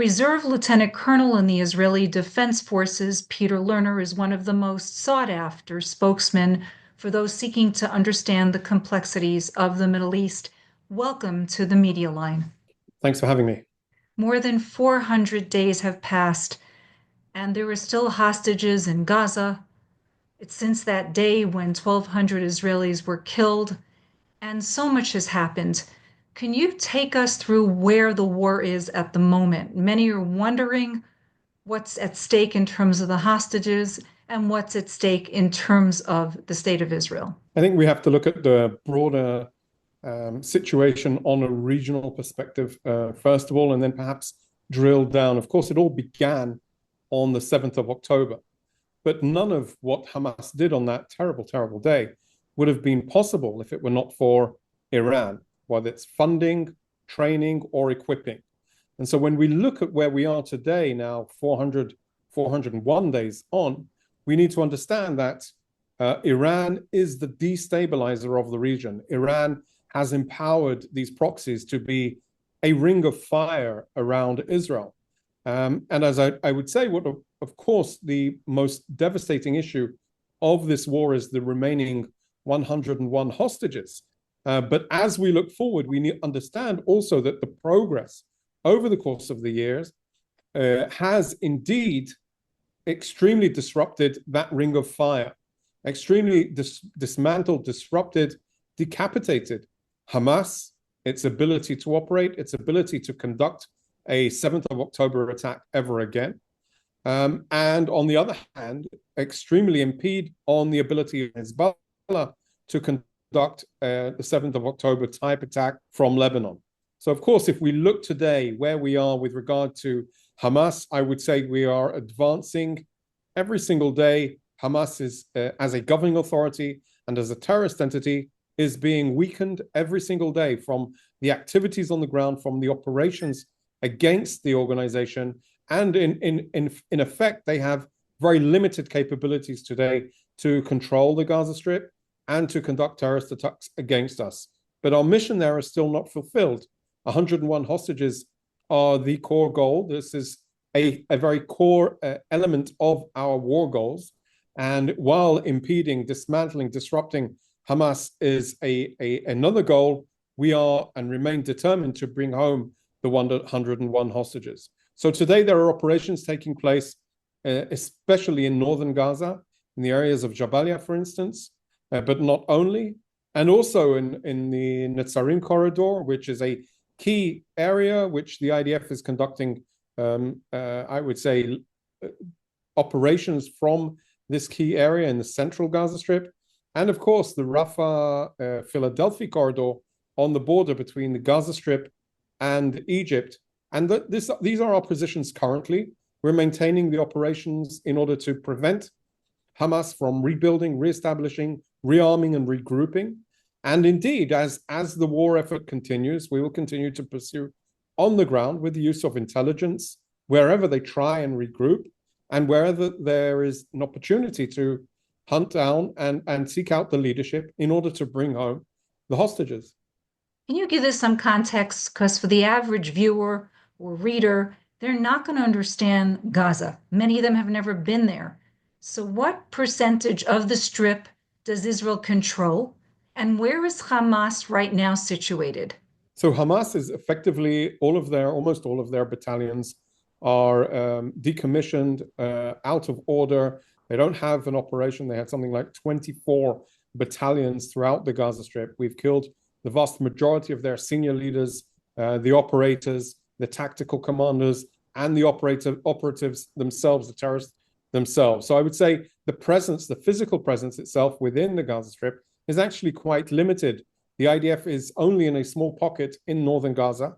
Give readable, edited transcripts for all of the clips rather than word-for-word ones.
reserve lieutenant colonel in the Israeli Defense Forces, Peter Lerner is one of the most sought-after spokesmen for those seeking to understand the complexities of the Middle East. Welcome to the Media Line. Thanks for having me. More than 400 days have passed, and there are still hostages in Gaza. It's since that day when 1,200 Israelis were killed, and so much has happened. Can you take us through where the war is at the moment? Many are wondering what's at stake in terms of the hostages and what's at stake in terms of the state of Israel. I think we have to look at the broader situation on a regional perspective, first of all, and then perhaps drill down. Of course, it all began on the 7th of October, but none of what Hamas did on that terrible, terrible day would have been possible if it were not for Iran, whether it's funding, training, or equipping. And so when we look at where we are today, now 401 days on, we need to understand that Iran is the destabilizer of the region. Iran has empowered these proxies to be a ring of fire around Israel. And as I would say, what of course the most devastating issue of this war is the remaining 101 hostages. But as we look forward, we need to understand also that the progress over the course of the years has indeed extremely disrupted that ring of fire, extremely dismantled, disrupted, decapitated Hamas, its ability to operate, its ability to conduct a 7th of October attack ever again. And on the other hand, extremely impede on the ability of Hezbollah to conduct the 7th of October type attack from Lebanon. So, of course, if we look today where we are with regard to Hamas, I would say we are advancing every single day. Hamas is, as a governing authority and as a terrorist entity, is being weakened every single day from the activities on the ground, from the operations against the organization. And in effect, they have very limited capabilities today to control the Gaza Strip and to conduct terrorist attacks against us. But our mission there is still not fulfilled. 101 hostages are the core goal. This is a very core element of our war goals. And while impeding, dismantling, disrupting Hamas is another goal, we are and remain determined to bring home the 101 hostages. So today there are operations taking place, especially in northern Gaza, in the areas of Jabalia, for instance, but not only, and also in the Netzarim corridor, which is a key area which the IDF is conducting, I would say, operations from this key area in the central Gaza Strip. And of course, the Rafah, Philadelphia corridor on the border between the Gaza Strip and Egypt. And these are our positions currently. We're maintaining the operations in order to prevent Hamas from rebuilding, reestablishing, rearming, and regrouping. And indeed, as the war effort continues, we will continue to pursue on the ground with the use of intelligence, wherever they try and regroup, and wherever there is an opportunity to hunt down and seek out the leadership in order to bring home the hostages. Can you give us some context? Because for the average viewer or reader, they're not going to understand Gaza. Many of them have never been there. So what percentage of the Strip does Israel control? And where is Hamas right now situated? So Hamas is effectively almost all of their battalions are decommissioned, out of order. They don't have an operation. They had something like 24 battalions throughout the Gaza Strip. We've killed the vast majority of their senior leaders, the operators, the tactical commanders, and the operatives themselves, the terrorists themselves. So I would say the presence, the physical presence itself within the Gaza Strip is actually quite limited. The IDF is only in a small pocket in northern Gaza,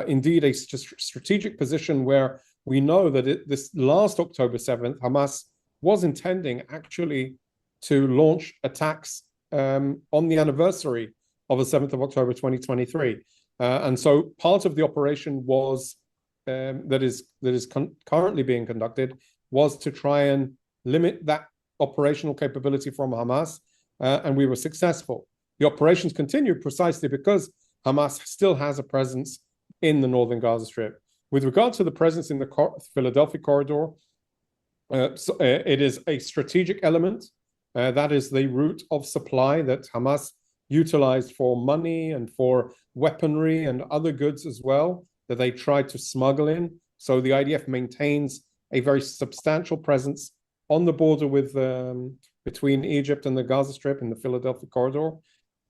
indeed a strategic position where we know that this last October 7th, Hamas was intending actually to launch attacks on the anniversary of the 7th of October 2023. And so part of the operation was that is currently being conducted was to try and limit that operational capability from Hamas, and we were successful. The operations continued precisely because Hamas still has a presence in the northern Gaza Strip. With regard to the presence in the Philadelphia corridor, it is a strategic element. That is the route of supply that Hamas utilized for money and for weaponry and other goods as well that they tried to smuggle in. So the IDF maintains a very substantial presence on the border with between Egypt and the Gaza Strip in the Philadelphia corridor.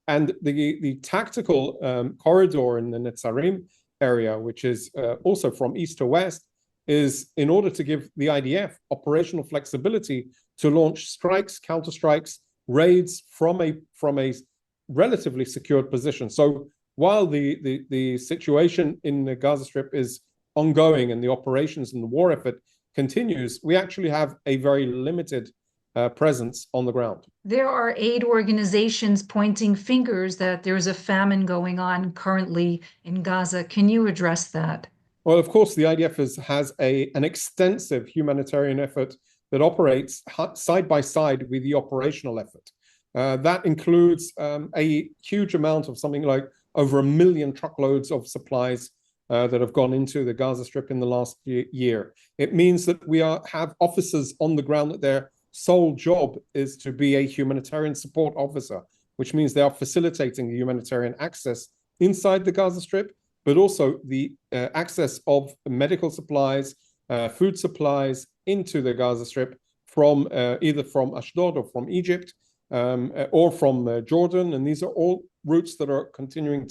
And the tactical corridor in the Netzarim area, which is also from east to west, is in order to give the IDF operational flexibility to launch strikes, counterstrikes, raids from a relatively secured position. So while the situation in the Gaza Strip is ongoing and the operations and the war effort continues, we actually have a very limited presence on the ground. There are aid organizations pointing fingers that there's a famine going on currently in Gaza. Can you address that? Well, of course, the IDF has an extensive humanitarian effort that operates side by side with the operational effort. That includes a huge amount of something like over 1 million truckloads of supplies that have gone into the Gaza Strip in the last year. It means that we have officers on the ground that their sole job is to be a humanitarian support officer, which means they are facilitating the humanitarian access inside the Gaza Strip, but also the access of medical supplies, food supplies into the Gaza Strip from either from Ashdod or from Egypt or from Jordan. And these are all routes that are continuing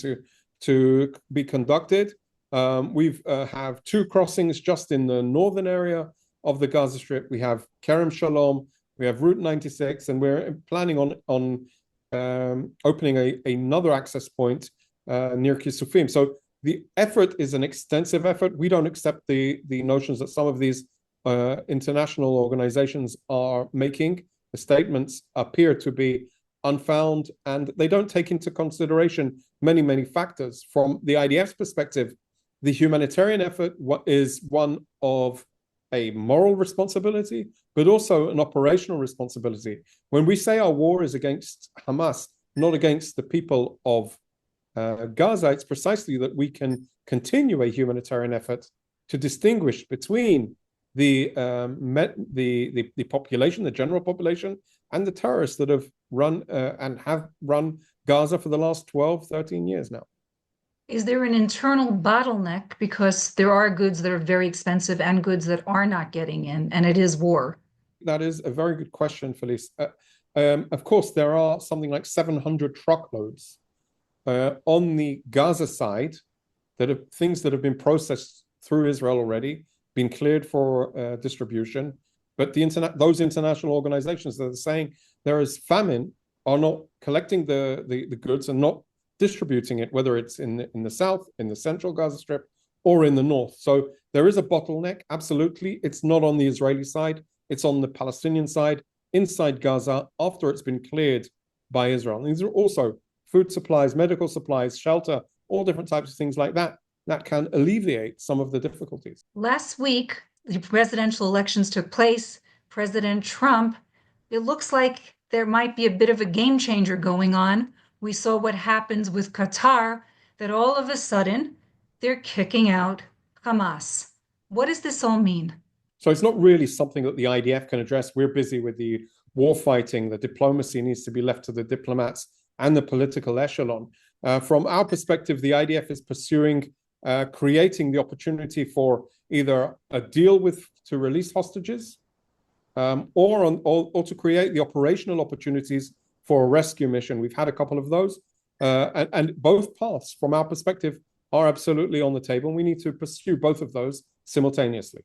to be conducted. We have 2 crossings just in the northern area of the Gaza Strip. We have Kerem Shalom, we have Route 96, and we're planning on opening another access point near Kisufim. So the effort is an extensive effort. We don't accept the notions that some of these international organizations are making. The statements appear to be unfound, and they don't take into consideration many, many factors. From the IDF's perspective, the humanitarian effort is one of a moral responsibility, but also an operational responsibility. When we say our war is against Hamas, not against the people of Gaza, it's precisely that we can continue a humanitarian effort to distinguish between the population, the general population, and the terrorists that have run Gaza for the last 12, 13 years now. Is there an internal bottleneck because there are goods that are very expensive and goods that are not getting in, and it is war? That is a very good question, Felice. Of course, there are something like 700 truckloads on the Gaza side that are things that have been processed through Israel already, been cleared for distribution. But those international organizations that are saying there is famine are not collecting the goods and not distributing it, whether it's in the south, in the central Gaza Strip, or in the north. So there is a bottleneck, absolutely. It's not on the Israeli side. It's on the Palestinian side, inside Gaza, after it's been cleared by Israel. And these are also food supplies, medical supplies, shelter, all different types of things like that can alleviate some of the difficulties. Last week, the presidential elections took place. President Trump, it looks like there might be a bit of a game changer going on. We saw what happens with Qatar, that all of a sudden they're kicking out Hamas. What does this all mean? So it's not really something that the IDF can address. We're busy with the war fighting. The diplomacy needs to be left to the diplomats and the political echelon. From our perspective, the IDF is pursuing creating the opportunity for either a deal to release hostages or to create the operational opportunities for a rescue mission. We've had a couple of those, and both paths, from our perspective, are absolutely on the table. And we need to pursue both of those simultaneously.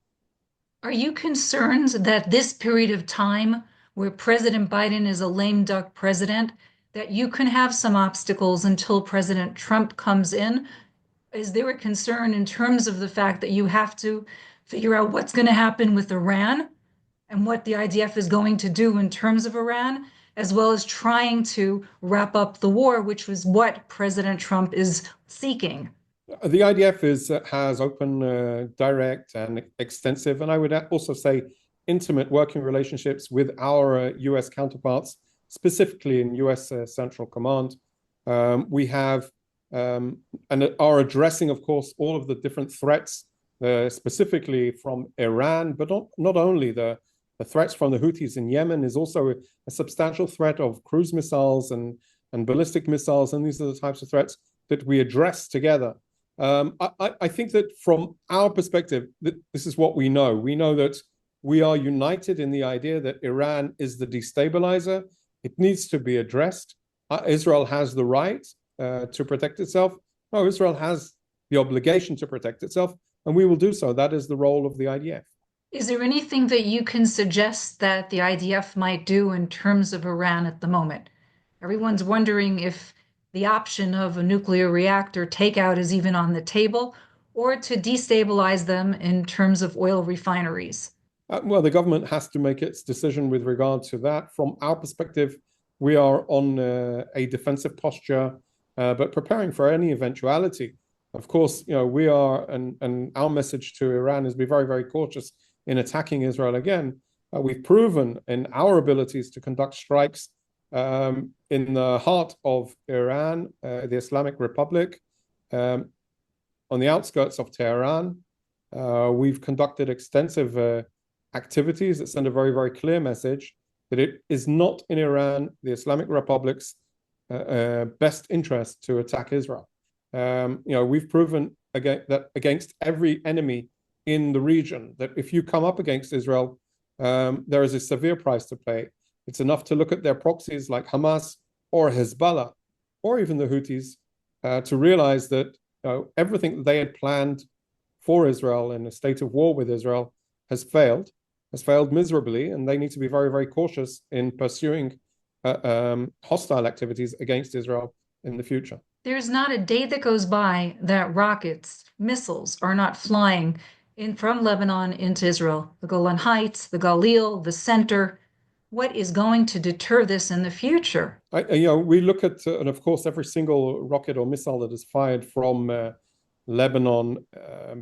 Are you concerned that this period of time where President Biden is a lame duck president, that you can have some obstacles until President Trump comes in? Is there a concern in terms of the fact that you have to figure out what's going to happen with Iran and what the IDF is going to do in terms of Iran, as well as trying to wrap up the war, which was what President Trump is seeking? The IDF has open, direct, and extensive, and I would also say intimate working relationships with our U.S. counterparts, specifically in U.S. Central Command. We have and are addressing, of course, all of the different threats specifically from Iran, but not only the threats from the Houthis in Yemen is also a substantial threat of cruise missiles and ballistic missiles, and these are the types of threats that we address together. I think that from our perspective, this is what we know. We know that we are united in the idea that Iran is the destabilizer. It needs to be addressed. Israel has the right to protect itself. No, Israel has the obligation to protect itself, and we will do so. That is the role of the IDF. Is there anything that you can suggest that the IDF might do in terms of Iran at the moment? Everyone's wondering if the option of a nuclear reactor takeout is even on the table, or to destabilize them in terms of oil refineries. Well, the government has to make its decision with regard to that. From our perspective, we are on a defensive posture, but preparing for any eventuality. Of course, we are, and our message to Iran is be very, very cautious in attacking Israel again. We've proven in our abilities to conduct strikes in the heart of Iran, the Islamic Republic, on the outskirts of Tehran. We've conducted extensive activities that send a very, very clear message that it is not in Iran, the Islamic Republic's best interest to attack Israel. We've proven that against every enemy in the region, that if you come up against Israel, there is a severe price to pay. It's enough to look at their proxies like Hamas or Hezbollah or even the Houthis to realize that everything that they had planned for Israel in a state of war with Israel has failed miserably, and they need to be very, very cautious in pursuing hostile activities against Israel in the future. There's not a day that goes by that rockets, missiles are not flying from Lebanon into Israel. The Golan Heights, the Galil, the center. What is going to deter this in the future? We look at, and of course, every single rocket or missile that is fired from Lebanon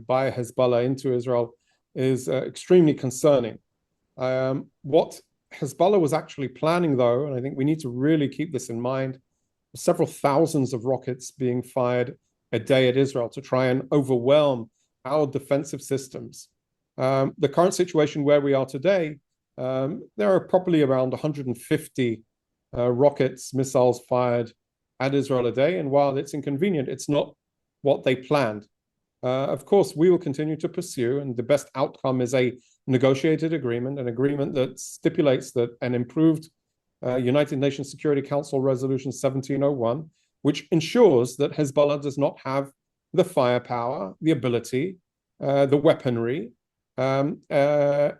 by Hezbollah into Israel is extremely concerning. What Hezbollah was actually planning, though, and I think we need to really keep this in mind, several thousands of rockets being fired a day at Israel to try and overwhelm our defensive systems. The current situation where we are today, there are probably around 150 rockets, missiles fired at Israel a day. And while it's inconvenient, it's not what they planned. Of course, we will continue to pursue, and the best outcome is a negotiated agreement, an agreement that stipulates that an improved United Nations Security Council Resolution 1701, which ensures that Hezbollah does not have the firepower, the ability, the weaponry to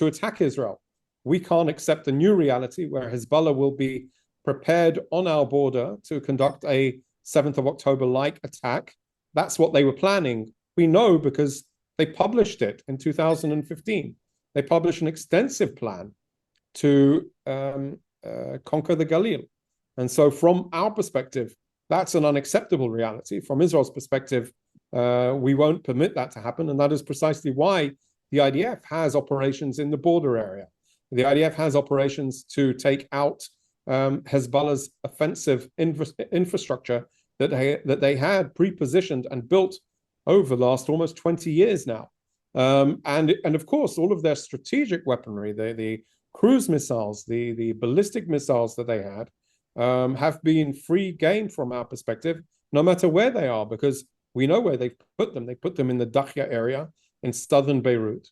attack Israel. We can't accept a new reality where Hezbollah will be prepared on our border to conduct a 7th of October-like attack. That's what they were planning. We know because they published it in 2015. They published an extensive plan to conquer the Galil. And so from our perspective, that's an unacceptable reality. From Israel's perspective, we won't permit that to happen. And that is precisely why the IDF has operations in the border area. The IDF has operations to take out Hezbollah's offensive infrastructure that they had pre-positioned and built over the last almost 20 years now. And of course, all of their strategic weaponry, the cruise missiles, the ballistic missiles that they had, have been free game from our perspective, no matter where they are, because we know where they've put them. They put them in the Dakhya area in southern Beirut,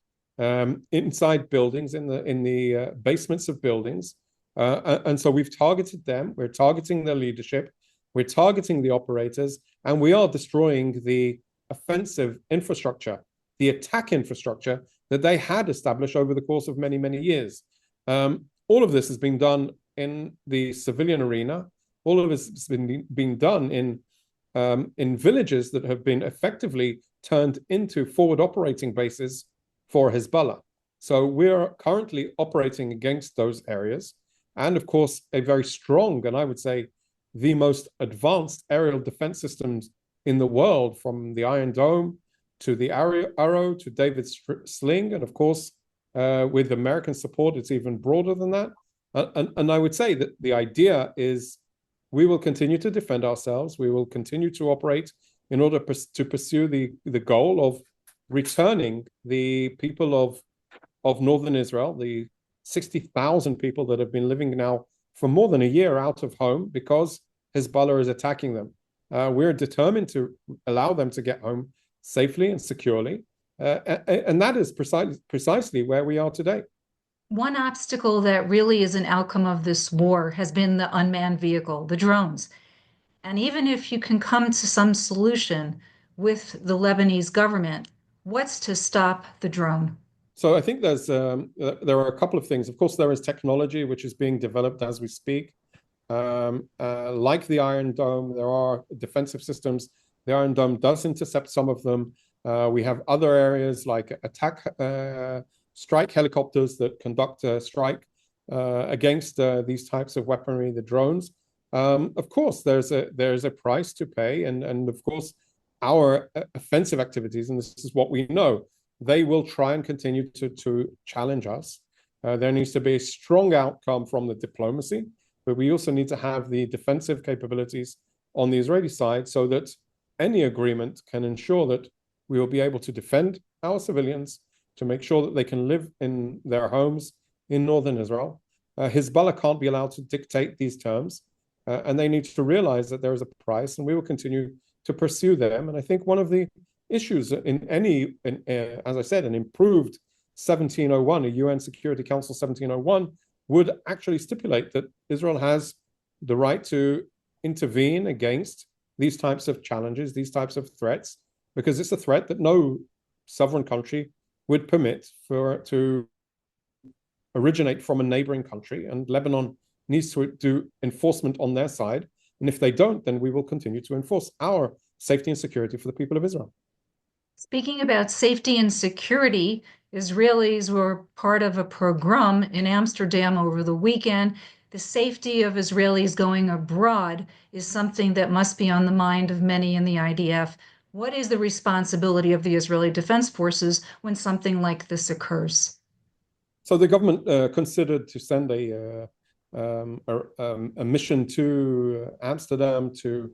inside buildings, in the basements of buildings. And so we've targeted them. We're targeting their leadership. We're targeting the operators, and we are destroying the offensive infrastructure, the attack infrastructure that they had established over the course of many, many years. All of this has been done in the civilian arena. All of this has been done in villages that have been effectively turned into forward operating bases for Hezbollah. So we're currently operating against those areas. And of course, a very strong, and I would say the most advanced aerial defense systems in the world, from the Iron Dome to the Arrow to David's Sling. And of course, with American support, it's even broader than that. And I would say that the idea is we will continue to defend ourselves. We will continue to operate in order to pursue the goal of returning the people of northern Israel, the 60,000 people that have been living now for more than a year out of home because Hezbollah is attacking them. We're determined to allow them to get home safely and securely. And that is precisely where we are today. One obstacle that really is an outcome of this war has been the unmanned vehicle, the drones. And even if you can come to some solution with the Lebanese government, what's to stop the drone? So I think there are a couple of things. Of course, there is technology which is being developed as we speak. Like the Iron Dome, there are defensive systems. The Iron Dome does intercept some of them. We have other areas like strike helicopters that conduct a strike against these types of weaponry, the drones. Of course, there's a price to pay, and of course, our offensive activities, and this is what we know, they will try and continue to challenge us. There needs to be a strong outcome from the diplomacy, but we also need to have the defensive capabilities on the Israeli side so that any agreement can ensure that we will be able to defend our civilians, to make sure that they can live in their homes in northern Israel. Hezbollah can't be allowed to dictate these terms, and they need to realize that there is a price, and we will continue to pursue them. And I think one of the issues as I said, an improved 1701, a UN Security Council 1701, would actually stipulate that Israel has the right to intervene against these types of challenges, these types of threats, because it's a threat that no sovereign country would permit to originate from a neighboring country. And Lebanon needs to do enforcement on their side. And if they don't, then we will continue to enforce our safety and security for the people of Israel. Speaking about safety and security, Israelis were part of a pogrom in Amsterdam over the weekend. The safety of Israelis going abroad is something that must be on the mind of many in the IDF. What is the responsibility of the Israeli Defense Forces when something like this occurs? So the government considered to send a mission to Amsterdam to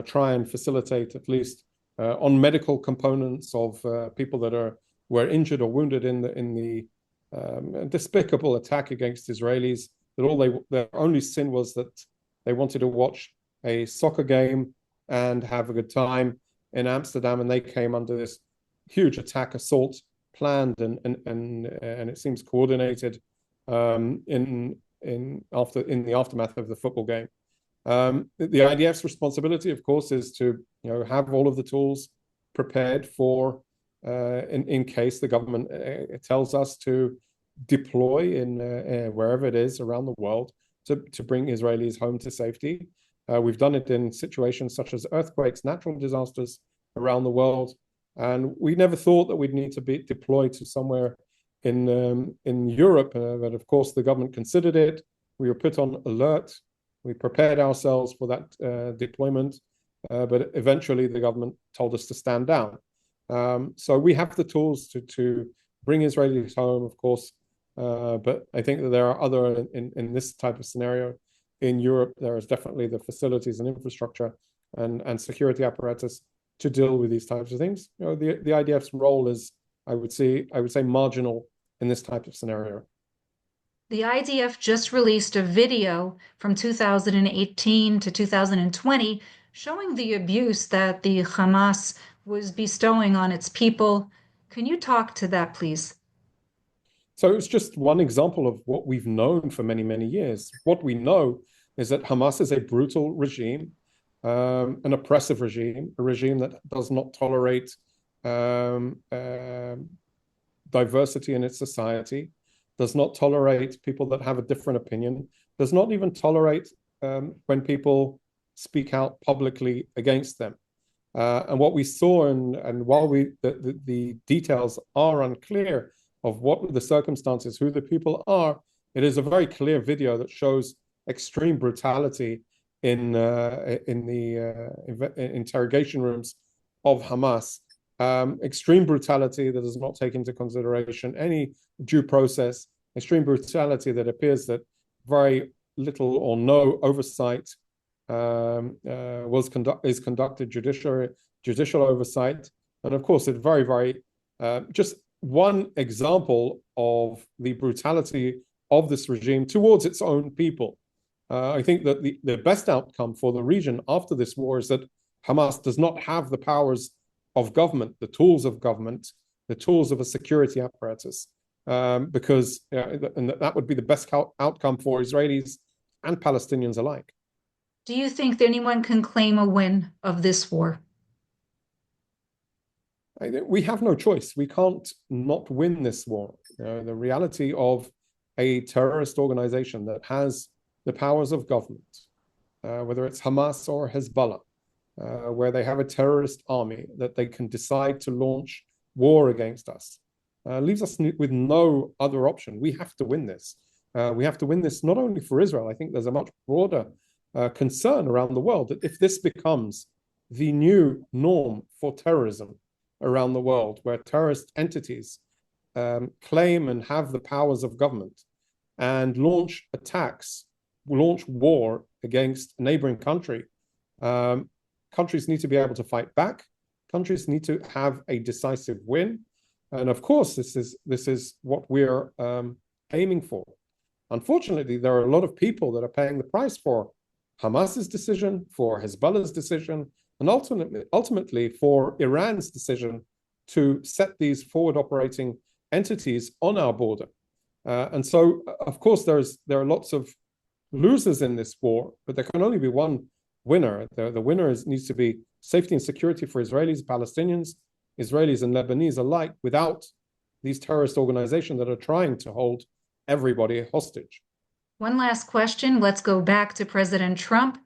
try and facilitate at least on medical components of people that were injured or wounded in the despicable attack against Israelis. That their only sin was that they wanted to watch a soccer game and have a good time in Amsterdam, and they came under this huge assault, planned and it seems coordinated in the aftermath of the football game. The IDF's responsibility, of course, is to have all of the tools prepared for in case the government tells us to deploy in wherever it is around the world to bring Israelis home to safety. We've done it in situations such as earthquakes, natural disasters around the world, and we never thought that we'd need to be deployed to somewhere in Europe. But of course, the government considered it. We were put on alert. We prepared ourselves for that deployment, but eventually the government told us to stand down. So we have the tools to bring Israelis home, of course, but I think that there are other, in this type of scenario in Europe, there is definitely the facilities and infrastructure and security apparatus to deal with these types of things. The IDF's role is, I would say, marginal in this type of scenario. The IDF just released a video from 2018 to 2020 showing the abuse that the Hamas was bestowing on its people. Can you talk to that, please? So it's just one example of what we've known for many, many years. What we know is that Hamas is a brutal regime, an oppressive regime, a regime that does not tolerate diversity in its society, does not tolerate people that have a different opinion, does not even tolerate when people speak out publicly against them. And what we saw, and while the details are unclear of what the circumstances, who the people are, it is a very clear video that shows extreme brutality in the interrogation rooms of Hamas. Extreme brutality that does not take into consideration any due process, extreme brutality that appears that very little or no oversight is conducted, judicial oversight, and of course, it very, very Just one example of the brutality of this regime towards its own people. I think that the best outcome for the region after this war is that Hamas does not have the powers of government, the tools of government, the tools of a security apparatus, because and that would be the best outcome for Israelis and Palestinians alike. Do you think that anyone can claim a win of this war? We have no choice. We can't not win this war. The reality of a terrorist organization that has the powers of government, whether it's Hamas or Hezbollah, where they have a terrorist army that they can decide to launch war against us, leaves us with no other option. We have to win this. We have to win this not only for Israel. I think there's a much broader concern around the world that if this becomes the new norm for terrorism around the world, where terrorist entities claim and have the powers of government and launch attacks, launch war against a neighboring country, countries need to be able to fight back. Countries need to have a decisive win. And of course, this is what we're aiming for. Unfortunately, there are a lot of people that are paying the price for Hamas's decision, for Hezbollah's decision, and ultimately for Iran's decision to set these forward operating entities on our border. And so, of course, there are lots of losers in this war, but there can only be one winner. The winner needs to be safety and security for Israelis, Palestinians, Israelis and Lebanese alike, without these terrorist organizations that are trying to hold everybody hostage. One last question. Let's go back to President Trump,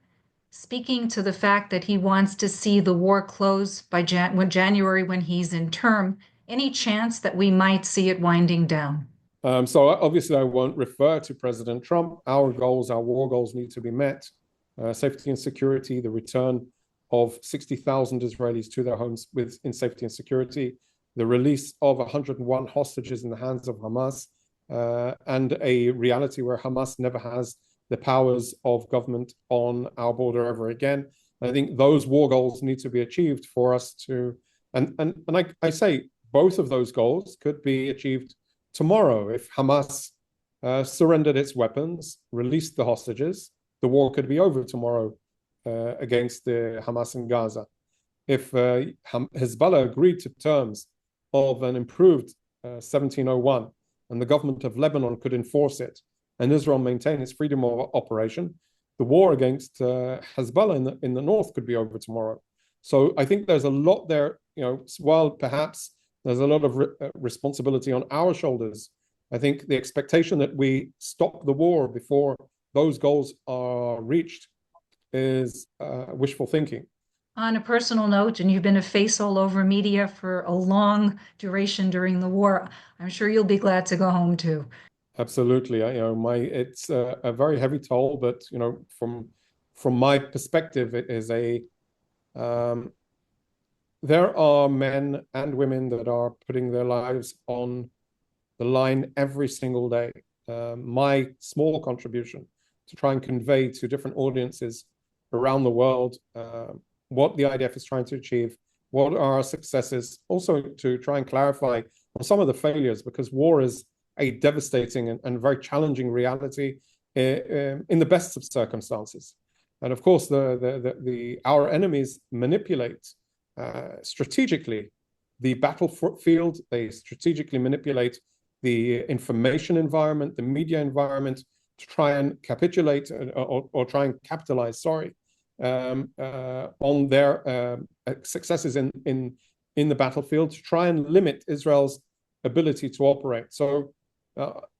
speaking to the fact that he wants to see the war close by January when he's in term. Any chance that we might see it winding down? So obviously I won't refer to President Trump. Our goals, our war goals need to be met. Safety and security, the return of 60,000 Israelis to their homes in safety and security, the release of 101 hostages in the hands of Hamas, and a reality where Hamas never has the powers of government on our border ever again. I think those war goals need to be achieved for us to, and I say both of those goals could be achieved tomorrow. If Hamas surrendered its weapons, released the hostages, the war could be over tomorrow against the Hamas in Gaza. If Hezbollah agreed to terms of an improved 1701 and the government of Lebanon could enforce it and Israel maintain its freedom of operation, the war against Hezbollah in the north could be over tomorrow. So I think there's a lot there, while perhaps there's a lot of responsibility on our shoulders, I think the expectation that we stop the war before those goals are reached is wishful thinking. On a personal note, and you've been a face all over media for a long duration during the war, I'm sure you'll be glad to go home too. Absolutely. It's a very heavy toll, but from my perspective, it is there are men and women that are putting their lives on the line every single day. My small contribution to try and convey to different audiences around the world what the IDF is trying to achieve, what are our successes, also to try and clarify on some of the failures, because war is a devastating and very challenging reality in the best of circumstances. And of course, our enemies manipulate strategically the battlefield. They strategically manipulate the information environment, the media environment, to try and capitulate or try and capitalize, on their successes in the battlefield, to try and limit Israel's ability to operate. So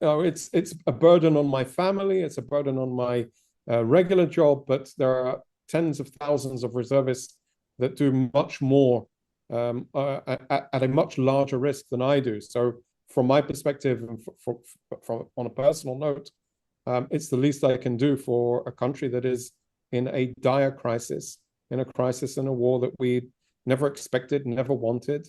it's a burden on my family, it's a burden on my regular job, but there are tens of thousands of reservists that do much more at a much larger risk than I do. So from my perspective, and on a personal note, it's the least I can do for a country that is in a dire crisis, in a war that we never expected, never wanted.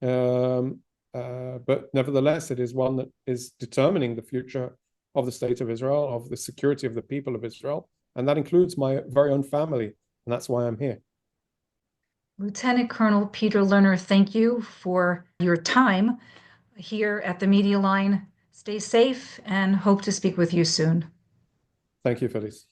But nevertheless, it is one that is determining the future of the state of Israel, of the security of the people of Israel. And that includes my very own family. And that's why I'm here. Lieutenant Colonel Peter Lerner, thank you for your time here at the Media Line. Stay safe and hope to speak with you soon. Thank you, Felice.